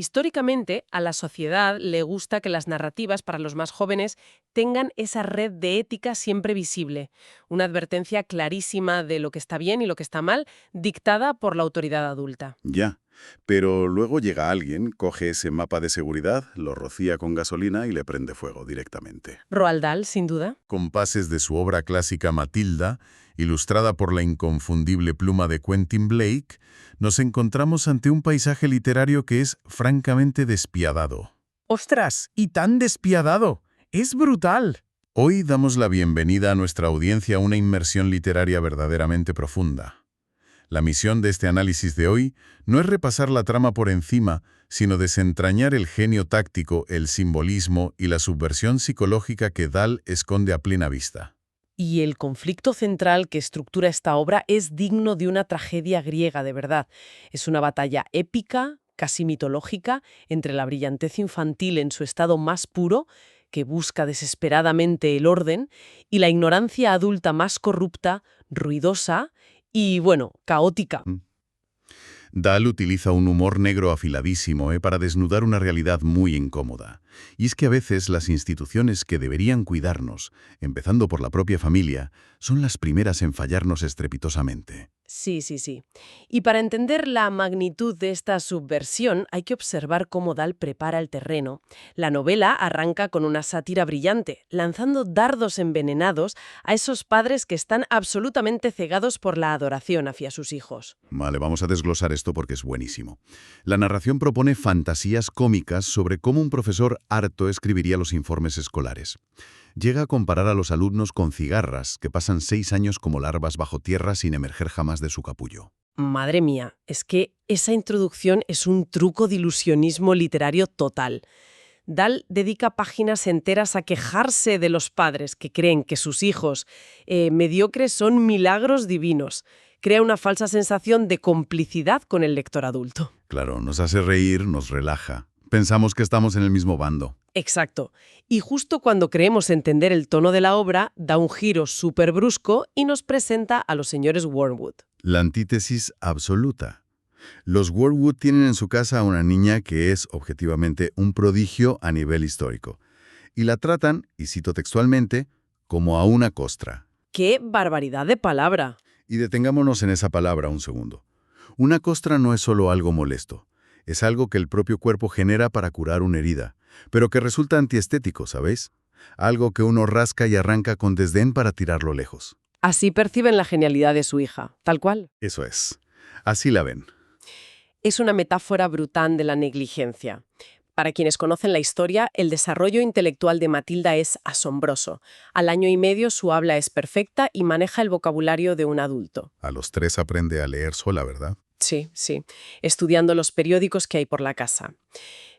Históricamente, a la sociedad le gusta que las narrativas para los más jóvenes tengan esa red de ética siempre visible, una advertencia clarísima de lo que está bien y lo que está mal, dictada por la autoridad adulta. Ya. Pero luego llega alguien, coge ese mapa de seguridad, lo rocía con gasolina y le prende fuego directamente. Roald Dahl, sin duda. Compases de su obra clásica Matilda, ilustrada por la inconfundible pluma de Quentin Blake, nos encontramos ante un paisaje literario que es francamente despiadado. ¡Ostras! ¡Y tan despiadado! ¡Es brutal! Hoy damos la bienvenida a nuestra audiencia a una inmersión literaria verdaderamente profunda. La misión de este análisis de hoy no es repasar la trama por encima, sino desentrañar el genio táctico, el simbolismo y la subversión psicológica que Dahl esconde a plena vista. Y el conflicto central que estructura esta obra es digno de una tragedia griega, de verdad. Es una batalla épica, casi mitológica, entre la brillantez infantil en su estado más puro, que busca desesperadamente el orden, y la ignorancia adulta más corrupta, ruidosa y, bueno, caótica. Dahl utiliza un humor negro afiladísimo para desnudar una realidad muy incómoda. Y es que a veces las instituciones que deberían cuidarnos, empezando por la propia familia, son las primeras en fallarnos estrepitosamente. Sí, sí, sí. Y para entender la magnitud de esta subversión hay que observar cómo Dahl prepara el terreno. La novela arranca con una sátira brillante, lanzando dardos envenenados a esos padres que están absolutamente cegados por la adoración hacia sus hijos. Vale, vamos a desglosar esto porque es buenísimo. La narración propone fantasías cómicas sobre cómo un profesor harto escribiría los informes escolares. Llega a comparar a los alumnos con cigarras que pasan 6 años como larvas bajo tierra sin emerger jamás de su capullo. Madre mía, es que esa introducción es un truco de ilusionismo literario total. Dahl dedica páginas enteras a quejarse de los padres que creen que sus hijos mediocres son milagros divinos. Crea una falsa sensación de complicidad con el lector adulto. Claro, nos hace reír, nos relaja. Pensamos que estamos en el mismo bando. Exacto. Y justo cuando creemos entender el tono de la obra, da un giro súper brusco y nos presenta a los señores Wormwood. La antítesis absoluta. Los Wormwood tienen en su casa a una niña que es, objetivamente, un prodigio a nivel histórico. Y la tratan, y cito textualmente, como a una costra. ¡Qué barbaridad de palabra! Y detengámonos en esa palabra un segundo. Una costra no es solo algo molesto. Es algo que el propio cuerpo genera para curar una herida, pero que resulta antiestético, ¿sabéis? Algo que uno rasca y arranca con desdén para tirarlo lejos. Así perciben la genialidad de su hija, tal cual. Eso es. Así la ven. Es una metáfora brutal de la negligencia. Para quienes conocen la historia, el desarrollo intelectual de Matilda es asombroso. Al año y medio su habla es perfecta y maneja el vocabulario de un adulto. A los 3 aprende a leer sola, ¿verdad? Sí, sí, estudiando los periódicos que hay por la casa.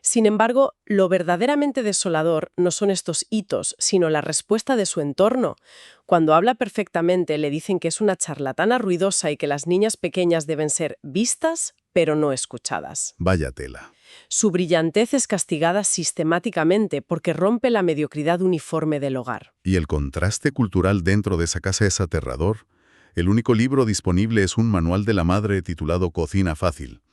Sin embargo, lo verdaderamente desolador no son estos hitos, sino la respuesta de su entorno. Cuando habla perfectamente, le dicen que es una charlatana ruidosa y que las niñas pequeñas deben ser vistas, pero no escuchadas. Vaya tela. Su brillantez es castigada sistemáticamente porque rompe la mediocridad uniforme del hogar. Y el contraste cultural dentro de esa casa es aterrador. El único libro disponible es un manual de la madre titulado Cocina Fácil.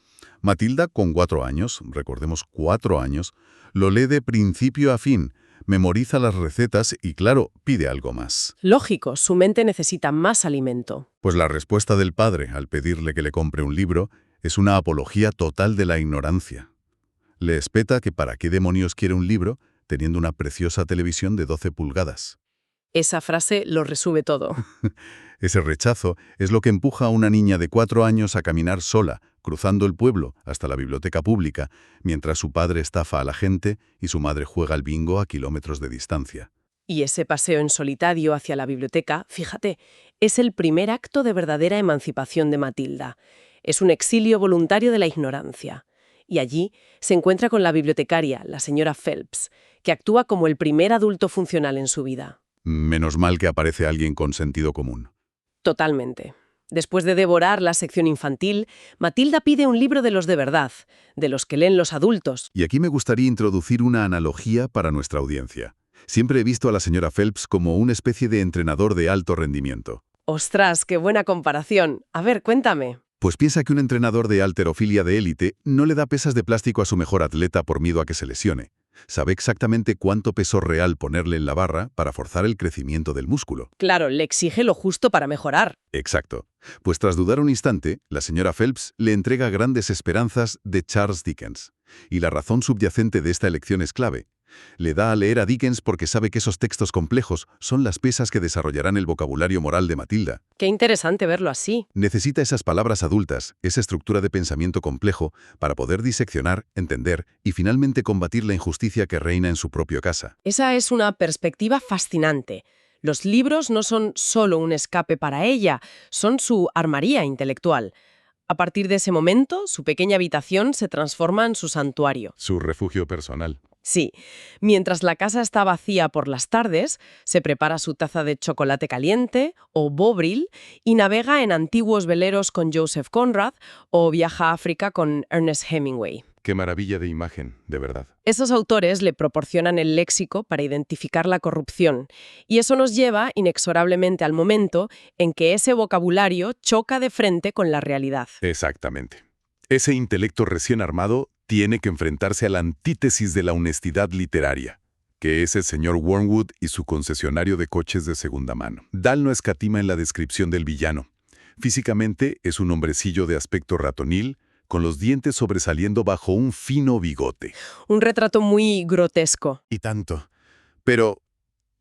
Matilda, con 4 años, recordemos 4 años, lo lee de principio a fin, memoriza las recetas y, claro, pide algo más. Lógico, su mente necesita más alimento. Pues la respuesta del padre, al pedirle que le compre un libro, es una apología total de la ignorancia. Le espeta que para qué demonios quiere un libro teniendo una preciosa televisión de 12 pulgadas. Esa frase lo resume todo. Ese rechazo es lo que empuja a una niña de 4 años a caminar sola, cruzando el pueblo hasta la biblioteca pública, mientras su padre estafa a la gente y su madre juega al bingo a kilómetros de distancia. Y ese paseo en solitario hacia la biblioteca, fíjate, es el primer acto de verdadera emancipación de Matilda. Es un exilio voluntario de la ignorancia. Y allí se encuentra con la bibliotecaria, la señora Phelps, que actúa como el primer adulto funcional en su vida. Menos mal que aparece alguien con sentido común. Totalmente. Después de devorar la sección infantil, Matilda pide un libro de los de verdad, de los que leen los adultos. Y aquí me gustaría introducir una analogía para nuestra audiencia. Siempre he visto a la señora Phelps como una especie de entrenador de alto rendimiento. ¡Ostras, qué buena comparación! A ver, cuéntame. Pues piensa que un entrenador de halterofilia de élite no le da pesas de plástico a su mejor atleta por miedo a que se lesione. Sabe exactamente cuánto peso real ponerle en la barra para forzar el crecimiento del músculo. Claro, le exige lo justo para mejorar. Exacto. Pues tras dudar un instante, la señora Phelps le entrega grandes esperanzas de Charles Dickens. Y la razón subyacente de esta elección es clave. Le da a leer a Dickens porque sabe que esos textos complejos son las pesas que desarrollarán el vocabulario moral de Matilda. Qué interesante verlo así. Necesita esas palabras adultas, esa estructura de pensamiento complejo, para poder diseccionar, entender y finalmente combatir la injusticia que reina en su propia casa. Esa es una perspectiva fascinante. Los libros no son solo un escape para ella, son su armaría intelectual. A partir de ese momento, su pequeña habitación se transforma en su santuario. Su refugio personal. Sí, mientras la casa está vacía por las tardes, se prepara su taza de chocolate caliente o bovril y navega en antiguos veleros con Joseph Conrad o viaja a África con Ernest Hemingway. Qué maravilla de imagen, de verdad. Esos autores le proporcionan el léxico para identificar la corrupción, y eso nos lleva inexorablemente al momento en que ese vocabulario choca de frente con la realidad. Exactamente. Ese intelecto recién armado tiene que enfrentarse a la antítesis de la honestidad literaria, que es el señor Wormwood y su concesionario de coches de segunda mano. Dahl no escatima en la descripción del villano. Físicamente es un hombrecillo de aspecto ratonil, con los dientes sobresaliendo bajo un fino bigote. Un retrato muy grotesco. Y tanto. Pero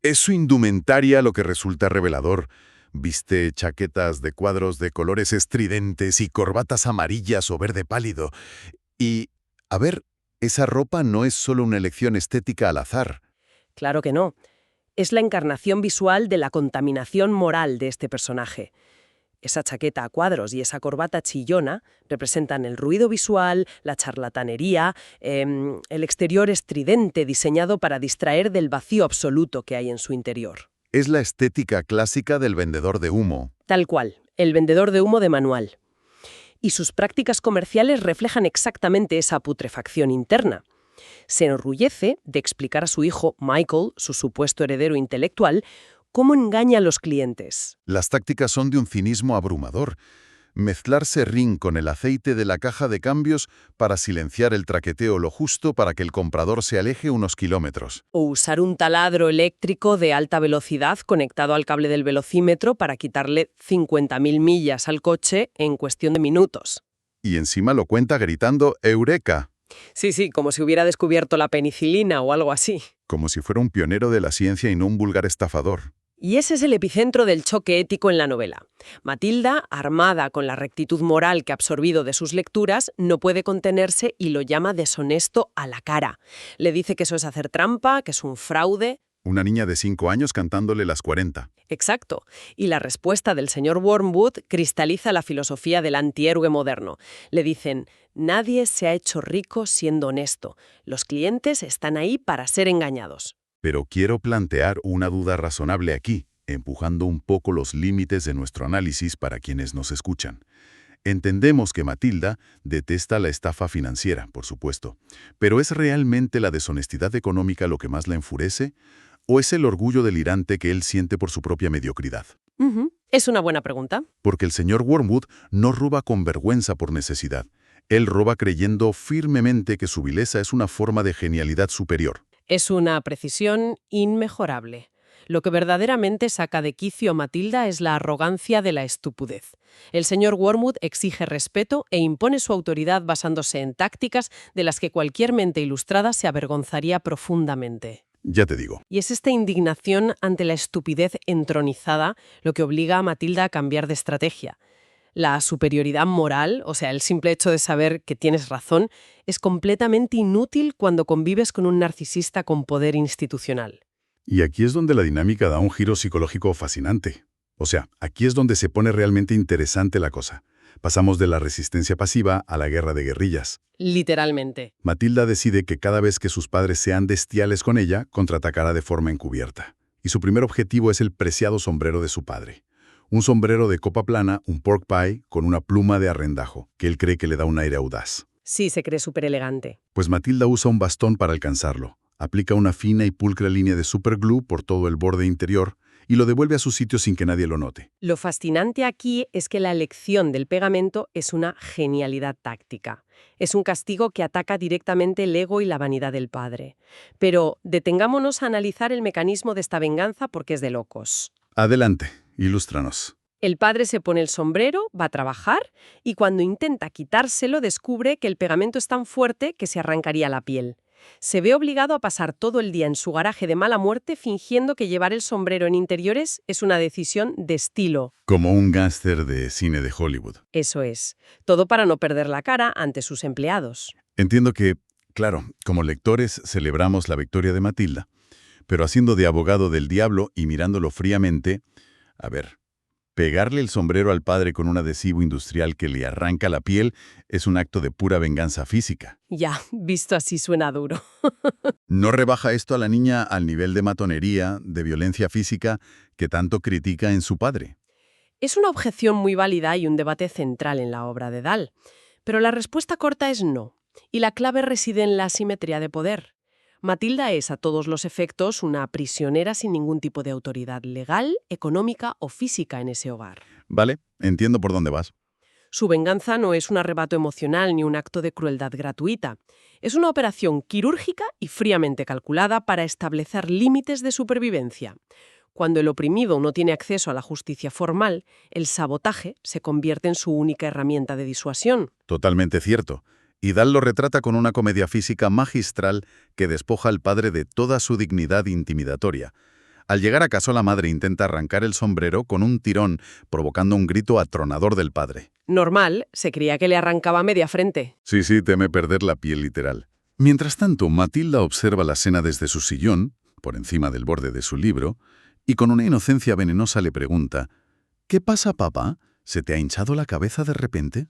es su indumentaria lo que resulta revelador. Viste chaquetas de cuadros de colores estridentes y corbatas amarillas o verde pálido. Y, a ver, esa ropa no es solo una elección estética al azar. Claro que no. Es la encarnación visual de la contaminación moral de este personaje. Esa chaqueta a cuadros y esa corbata chillona representan el ruido visual, la charlatanería, el exterior estridente diseñado para distraer del vacío absoluto que hay en su interior. Es la estética clásica del vendedor de humo. Tal cual, el vendedor de humo de manual. Y sus prácticas comerciales reflejan exactamente esa putrefacción interna. Se enorgullece de explicar a su hijo, Michael, su supuesto heredero intelectual, cómo engaña a los clientes. Las tácticas son de un cinismo abrumador. Mezclar serrín con el aceite de la caja de cambios para silenciar el traqueteo lo justo para que el comprador se aleje unos kilómetros. O usar un taladro eléctrico de alta velocidad conectado al cable del velocímetro para quitarle 50.000 millas al coche en cuestión de minutos. Y encima lo cuenta gritando ¡Eureka! Sí, como si hubiera descubierto la penicilina o algo así. Como si fuera un pionero de la ciencia y no un vulgar estafador. Y ese es el epicentro del choque ético en la novela. Matilda, armada con la rectitud moral que ha absorbido de sus lecturas, no puede contenerse y lo llama deshonesto a la cara. Le dice que eso es hacer trampa, que es un fraude. Una niña de 5 años cantándole las 40. Exacto. Y la respuesta del señor Wormwood cristaliza la filosofía del antihéroe moderno. Le dicen, nadie se ha hecho rico siendo honesto. Los clientes están ahí para ser engañados. Pero quiero plantear una duda razonable aquí, empujando un poco los límites de nuestro análisis para quienes nos escuchan. Entendemos que Matilda detesta la estafa financiera, por supuesto, pero ¿es realmente la deshonestidad económica lo que más la enfurece? ¿O es el orgullo delirante que él siente por su propia mediocridad? Es una buena pregunta. Porque el señor Wormwood no roba con vergüenza por necesidad. Él roba creyendo firmemente que su vileza es una forma de genialidad superior. Es una precisión inmejorable. Lo que verdaderamente saca de quicio a Matilda es la arrogancia de la estupidez. El señor Wormwood exige respeto e impone su autoridad basándose en tácticas de las que cualquier mente ilustrada se avergonzaría profundamente. Ya te digo. Y es esta indignación ante la estupidez entronizada lo que obliga a Matilda a cambiar de estrategia. La superioridad moral, o sea, el simple hecho de saber que tienes razón, es completamente inútil cuando convives con un narcisista con poder institucional. Y aquí es donde la dinámica da un giro psicológico fascinante. O sea, aquí es donde se pone realmente interesante la cosa. Pasamos de la resistencia pasiva a la guerra de guerrillas. Literalmente. Matilda decide que cada vez que sus padres sean bestiales con ella, contraatacará de forma encubierta. Y su primer objetivo es el preciado sombrero de su padre. Un sombrero de copa plana, un pork pie, con una pluma de arrendajo, que él cree que le da un aire audaz. Sí, se cree súper elegante. Pues Matilda usa un bastón para alcanzarlo. Aplica una fina y pulcra línea de superglue por todo el borde interior y lo devuelve a su sitio sin que nadie lo note. Lo fascinante aquí es que la elección del pegamento es una genialidad táctica. Es un castigo que ataca directamente el ego y la vanidad del padre. Pero detengámonos a analizar el mecanismo de esta venganza porque es de locos. Adelante, ilústranos. El padre se pone el sombrero, va a trabajar y cuando intenta quitárselo descubre que el pegamento es tan fuerte que se arrancaría la piel. Se ve obligado a pasar todo el día en su garaje de mala muerte fingiendo que llevar el sombrero en interiores es una decisión de estilo. Como un gángster de cine de Hollywood. Eso es. Todo para no perder la cara ante sus empleados. Entiendo que, claro, como lectores celebramos la victoria de Matilda, pero haciendo de abogado del diablo y mirándolo fríamente, a ver, pegarle el sombrero al padre con un adhesivo industrial que le arranca la piel es un acto de pura venganza física. Ya, visto así suena duro. ¿No rebaja esto a la niña al nivel de matonería, de violencia física, que tanto critica en su padre? Es una objeción muy válida y un debate central en la obra de Dahl. Pero la respuesta corta es no. Y la clave reside en la asimetría de poder. Matilda es, a todos los efectos, una prisionera sin ningún tipo de autoridad legal, económica o física en ese hogar. Vale, entiendo por dónde vas. Su venganza no es un arrebato emocional ni un acto de crueldad gratuita. Es una operación quirúrgica y fríamente calculada para establecer límites de supervivencia. Cuando el oprimido no tiene acceso a la justicia formal, el sabotaje se convierte en su única herramienta de disuasión. Totalmente cierto. Y Dahl lo retrata con una comedia física magistral que despoja al padre de toda su dignidad intimidatoria. Al llegar a casa, la madre intenta arrancar el sombrero con un tirón, provocando un grito atronador del padre. Normal, se creía que le arrancaba media frente. Sí, teme perder la piel literal. Mientras tanto, Matilda observa la escena desde su sillón, por encima del borde de su libro, y con una inocencia venenosa le pregunta: «¿Qué pasa, papá? ¿Se te ha hinchado la cabeza de repente?»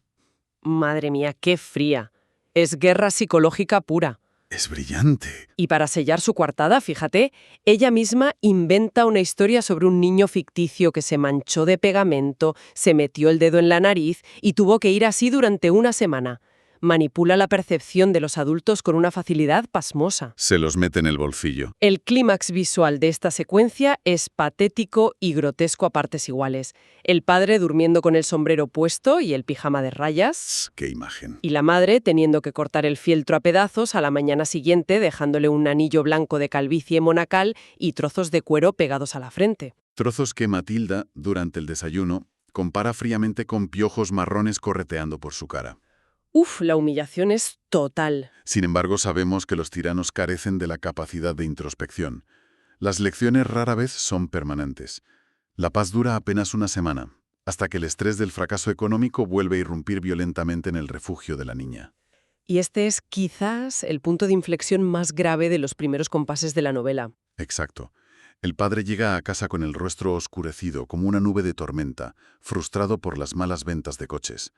Madre mía, qué fría. Es guerra psicológica pura. Es brillante. Y para sellar su coartada, fíjate, ella misma inventa una historia sobre un niño ficticio que se manchó de pegamento, se metió el dedo en la nariz y tuvo que ir así durante una semana. Manipula la percepción de los adultos con una facilidad pasmosa. Se los mete en el bolsillo. El clímax visual de esta secuencia es patético y grotesco a partes iguales. El padre durmiendo con el sombrero puesto y el pijama de rayas. ¡Qué imagen! Y la madre teniendo que cortar el fieltro a pedazos a la mañana siguiente, dejándole un anillo blanco de calvicie monacal y trozos de cuero pegados a la frente. Trozos que Matilda, durante el desayuno, compara fríamente con piojos marrones correteando por su cara. Uf, la humillación es total. Sin embargo, sabemos que los tiranos carecen de la capacidad de introspección. Las lecciones rara vez son permanentes. La paz dura apenas una semana, hasta que el estrés del fracaso económico vuelve a irrumpir violentamente en el refugio de la niña. Y este es quizás el punto de inflexión más grave de los primeros compases de la novela. Exacto. El padre llega a casa con el rostro oscurecido como una nube de tormenta, frustrado por las malas ventas de coches.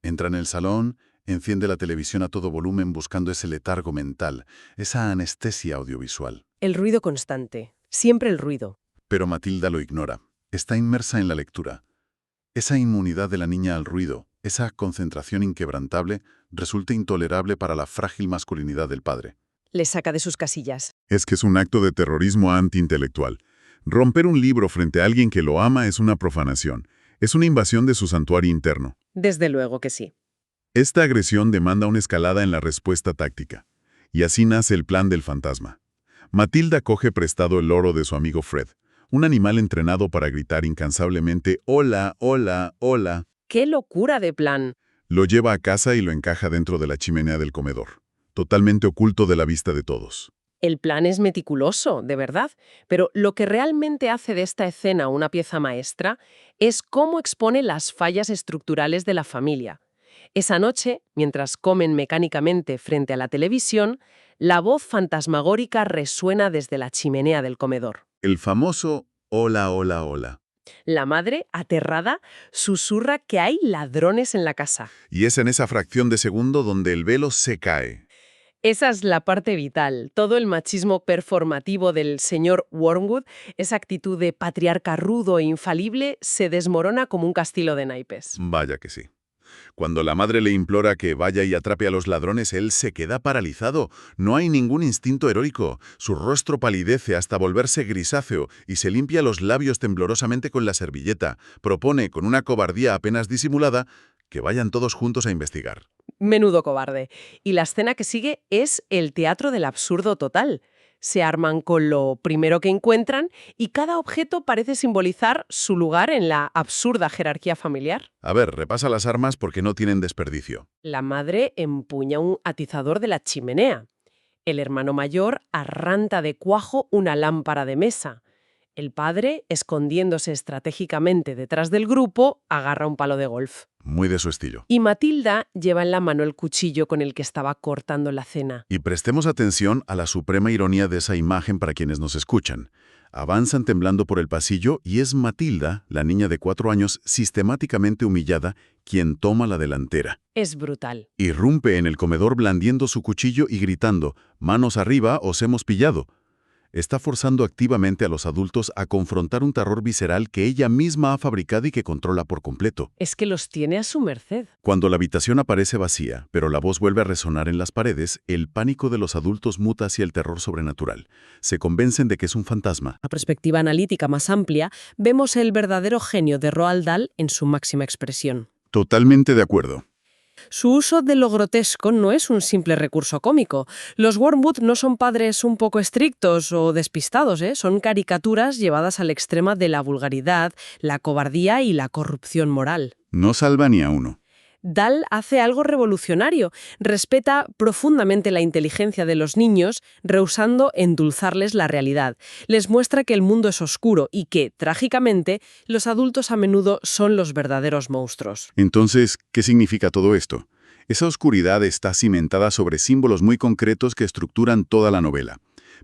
Entra en el salón, enciende la televisión a todo volumen buscando ese letargo mental, esa anestesia audiovisual. El ruido constante. Siempre el ruido. Pero Matilda lo ignora. Está inmersa en la lectura. Esa inmunidad de la niña al ruido, esa concentración inquebrantable, resulta intolerable para la frágil masculinidad del padre. Le saca de sus casillas. Es que es un acto de terrorismo antiintelectual. Romper un libro frente a alguien que lo ama es una profanación. Es una invasión de su santuario interno. Desde luego que sí. Esta agresión demanda una escalada en la respuesta táctica. Y así nace el plan del fantasma. Matilda coge prestado el loro de su amigo Fred, un animal entrenado para gritar incansablemente «Hola, hola, hola». ¡Qué locura de plan! Lo lleva a casa y lo encaja dentro de la chimenea del comedor, totalmente oculto de la vista de todos. El plan es meticuloso, de verdad, pero lo que realmente hace de esta escena una pieza maestra es cómo expone las fallas estructurales de la familia. Esa noche, mientras comen mecánicamente frente a la televisión, la voz fantasmagórica resuena desde la chimenea del comedor. El famoso «Hola, hola, hola». La madre, aterrada, susurra que hay ladrones en la casa. Y es en esa fracción de segundo donde el velo se cae. Esa es la parte vital. Todo el machismo performativo del señor Wormwood, esa actitud de patriarca rudo e infalible, se desmorona como un castillo de naipes. Vaya que sí. Cuando la madre le implora que vaya y atrape a los ladrones, él se queda paralizado. No hay ningún instinto heroico. Su rostro palidece hasta volverse grisáceo y se limpia los labios temblorosamente con la servilleta. Propone, con una cobardía apenas disimulada, que vayan todos juntos a investigar. Menudo cobarde. Y la escena que sigue es el teatro del absurdo total. Se arman con lo primero que encuentran y cada objeto parece simbolizar su lugar en la absurda jerarquía familiar. A ver, repasa las armas porque no tienen desperdicio. La madre empuña un atizador de la chimenea. El hermano mayor arranca de cuajo una lámpara de mesa. El padre, escondiéndose estratégicamente detrás del grupo, agarra un palo de golf. Muy de su estilo. Y Matilda lleva en la mano el cuchillo con el que estaba cortando la cena. Y prestemos atención a la suprema ironía de esa imagen para quienes nos escuchan. Avanzan temblando por el pasillo y es Matilda, la niña de 4 años, sistemáticamente humillada, quien toma la delantera. Es brutal. Irrumpe en el comedor blandiendo su cuchillo y gritando, «Manos arriba, os hemos pillado». Está forzando activamente a los adultos a confrontar un terror visceral que ella misma ha fabricado y que controla por completo. Es que los tiene a su merced. Cuando la habitación aparece vacía, pero la voz vuelve a resonar en las paredes, el pánico de los adultos muta hacia el terror sobrenatural. Se convencen de que es un fantasma. A perspectiva analítica más amplia, vemos el verdadero genio de Roald Dahl en su máxima expresión. Totalmente de acuerdo. Su uso de lo grotesco no es un simple recurso cómico. Los Wormwood no son padres un poco estrictos o despistados, son caricaturas llevadas al extremo de la vulgaridad, la cobardía y la corrupción moral. No salva ni a uno. Dahl hace algo revolucionario. Respeta profundamente la inteligencia de los niños, rehusando endulzarles la realidad. Les muestra que el mundo es oscuro y que, trágicamente, los adultos a menudo son los verdaderos monstruos. Entonces, ¿qué significa todo esto? Esa oscuridad está cimentada sobre símbolos muy concretos que estructuran toda la novela.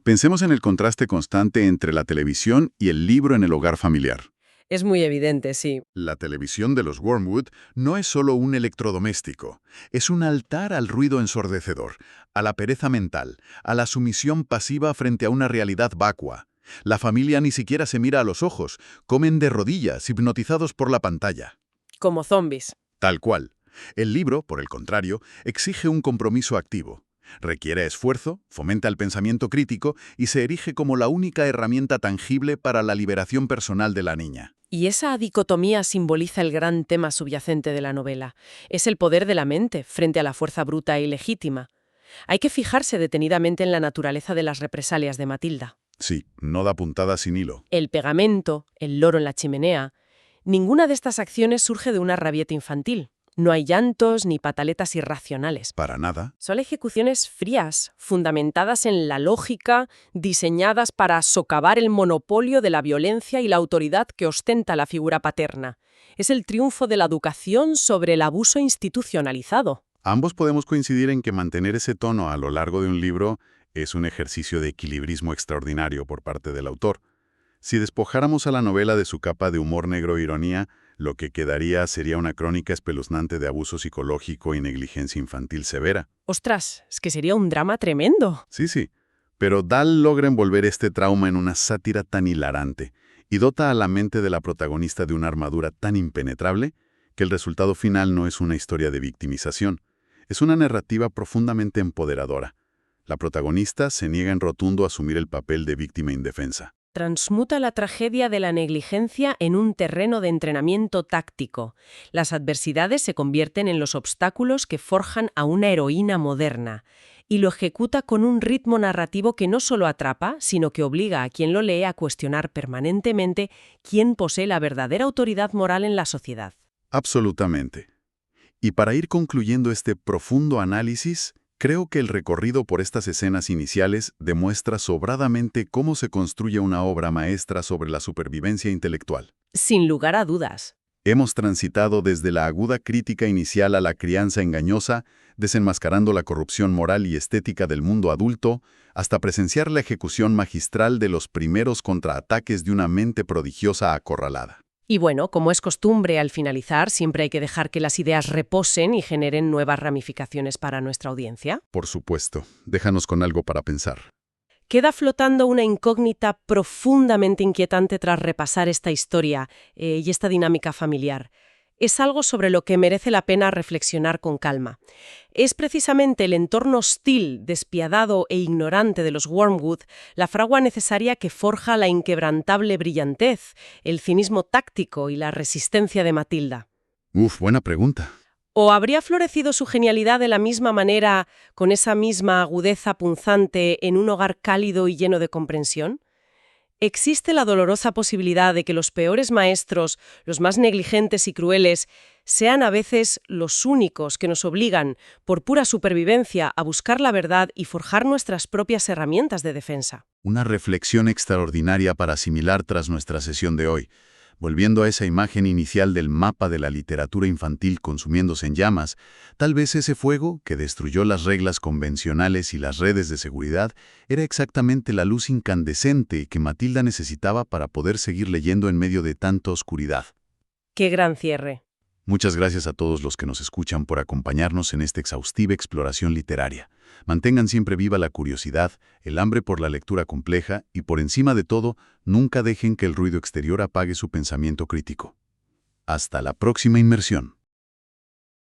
Pensemos en el contraste constante entre la televisión y el libro en el hogar familiar. Es muy evidente, sí. La televisión de los Wormwood no es solo un electrodoméstico, es un altar al ruido ensordecedor, a la pereza mental, a la sumisión pasiva frente a una realidad vacua. La familia ni siquiera se mira a los ojos, comen de rodillas, hipnotizados por la pantalla. Como zombies. Tal cual. El libro, por el contrario, exige un compromiso activo. Requiere esfuerzo, fomenta el pensamiento crítico y se erige como la única herramienta tangible para la liberación personal de la niña. Y esa dicotomía simboliza el gran tema subyacente de la novela. Es el poder de la mente frente a la fuerza bruta y legítima. Hay que fijarse detenidamente en la naturaleza de las represalias de Matilda. Sí, no da puntada sin hilo. El pegamento, el loro en la chimenea. Ninguna de estas acciones surge de una rabieta infantil. No hay llantos ni pataletas irracionales. Para nada. Son ejecuciones frías, fundamentadas en la lógica, diseñadas para socavar el monopolio de la violencia y la autoridad que ostenta la figura paterna. Es el triunfo de la educación sobre el abuso institucionalizado. Ambos podemos coincidir en que mantener ese tono a lo largo de un libro es un ejercicio de equilibrismo extraordinario por parte del autor. Si despojáramos a la novela de su capa de humor negro e ironía, lo que quedaría sería una crónica espeluznante de abuso psicológico y negligencia infantil severa. ¡Ostras! Es que sería un drama tremendo. Sí, pero Dahl logra envolver este trauma en una sátira tan hilarante y dota a la mente de la protagonista de una armadura tan impenetrable que el resultado final no es una historia de victimización, es una narrativa profundamente empoderadora. La protagonista se niega en rotundo a asumir el papel de víctima indefensa. Transmuta la tragedia de la negligencia en un terreno de entrenamiento táctico. Las adversidades se convierten en los obstáculos que forjan a una heroína moderna. Y lo ejecuta con un ritmo narrativo que no solo atrapa, sino que obliga a quien lo lee a cuestionar permanentemente quién posee la verdadera autoridad moral en la sociedad. Absolutamente. Y para ir concluyendo este profundo análisis, creo que el recorrido por estas escenas iniciales demuestra sobradamente cómo se construye una obra maestra sobre la supervivencia intelectual. Sin lugar a dudas. Hemos transitado desde la aguda crítica inicial a la crianza engañosa, desenmascarando la corrupción moral y estética del mundo adulto, hasta presenciar la ejecución magistral de los primeros contraataques de una mente prodigiosa acorralada. Y bueno, como es costumbre, al finalizar siempre hay que dejar que las ideas reposen y generen nuevas ramificaciones para nuestra audiencia. Por supuesto, déjanos con algo para pensar. Queda flotando una incógnita profundamente inquietante tras repasar esta historia y esta dinámica familiar. es algo sobre lo que merece la pena reflexionar con calma. Es precisamente el entorno hostil, despiadado e ignorante de los Wormwood la fragua necesaria que forja la inquebrantable brillantez, el cinismo táctico y la resistencia de Matilda. Buena pregunta. ¿O habría florecido su genialidad de la misma manera, con esa misma agudeza punzante, en un hogar cálido y lleno de comprensión? Existe la dolorosa posibilidad de que los peores maestros, los más negligentes y crueles, sean a veces los únicos que nos obligan, por pura supervivencia, a buscar la verdad y forjar nuestras propias herramientas de defensa. Una reflexión extraordinaria para asimilar tras nuestra sesión de hoy. Volviendo a esa imagen inicial del mapa de la literatura infantil consumiéndose en llamas, tal vez ese fuego, que destruyó las reglas convencionales y las redes de seguridad, era exactamente la luz incandescente que Matilda necesitaba para poder seguir leyendo en medio de tanta oscuridad. ¡Qué gran cierre! Muchas gracias a todos los que nos escuchan por acompañarnos en esta exhaustiva exploración literaria. Mantengan siempre viva la curiosidad, el hambre por la lectura compleja y, por encima de todo, nunca dejen que el ruido exterior apague su pensamiento crítico. Hasta la próxima inmersión.